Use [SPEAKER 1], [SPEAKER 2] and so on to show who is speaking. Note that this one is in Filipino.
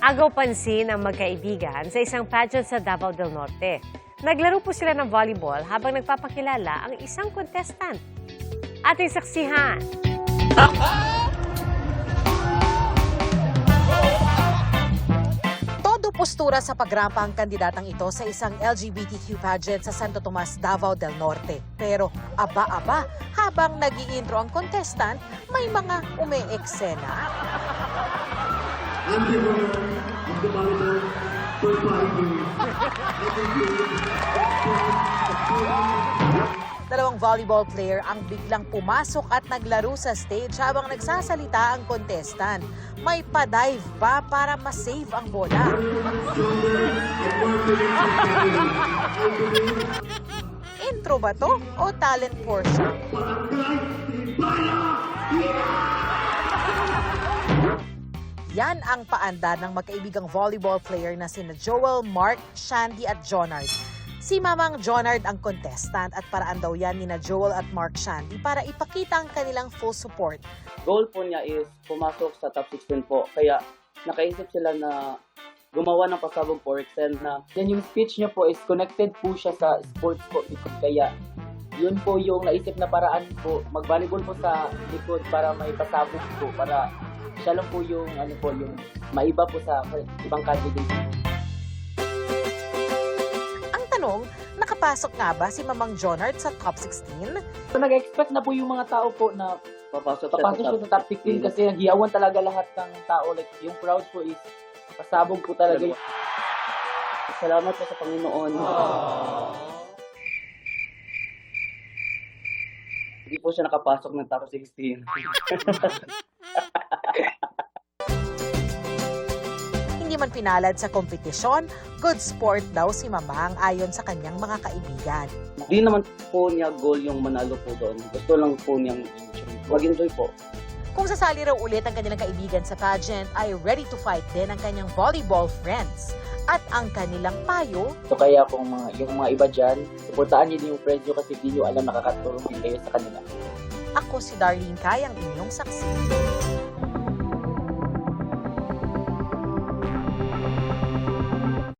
[SPEAKER 1] Agaw pansin ang magkaibigan sa isang pageant sa Davao del Norte. Naglaro po sila ng volleyball habang nagpapakilala ang isang contestant. Ating saksihan.
[SPEAKER 2] Todo postura sa pagrampa ang kandidatang ito sa isang LGBTQ pageant sa Santo Tomas, Davao del Norte. Pero aba-aba, habang nag-i-intro ang contestant, may mga ume-eksena. Dalawang volleyball player ang biglang pumasok at naglaro sa stage habang nagsasalita ang contestant. May pa-dive pa para ma-save ang bola. Intro ba to o talent portion? Yan ang paandar ng magkaibigang volleyball player na sina Joel, Mark, Shandy at Jonard. Si Mamang Jonard ang contestant at paraan daw yan ni na Joel at Mark Shandy para ipakita ang kanilang full support.
[SPEAKER 3] Goal po niya is pumasok sa top 16 po. Kaya nakaisip sila na gumawa ng pasabog for extend na. Then yung speech niya po is connected po siya sa sports po. Kaya yun po yung naisip na paraan po. Mag-volleyball po sa likod para may pasabog po. Para siya lang po yung, yung maiba po sa ibang candidate.
[SPEAKER 2] Ang tanong, nakapasok nga ba si Mamang Jonard sa top 16?
[SPEAKER 3] So, nag-expect na po yung mga tao po na papasok siya sa top 15 kasi naghiyawan talaga lahat ng tao. Like, yung crowd po is pasabog po talaga. Salamat po sa Panginoon. Hindi po siya nakapasok ng top 16.
[SPEAKER 2] Hindi man pinalad sa kompetisyon, good sport daw si Mamang ayon sa kanyang mga kaibigan.
[SPEAKER 3] Hindi naman po niya goal yung manalo po doon. Gusto lang po niyang enjoy. Mag-enjoy po.
[SPEAKER 2] Kung sasali raw ulit ang kanilang kaibigan sa pageant, ay ready to fight din ang kanyang volleyball friends. At ang kanilang payo,
[SPEAKER 3] So kaya kung yung mga iba dyan, supportaan niyo yung friends niyo kasi hindi niyo alam nakakatulong din kayo sa kanila.
[SPEAKER 2] ako si Darlene Kayang inyong saksi.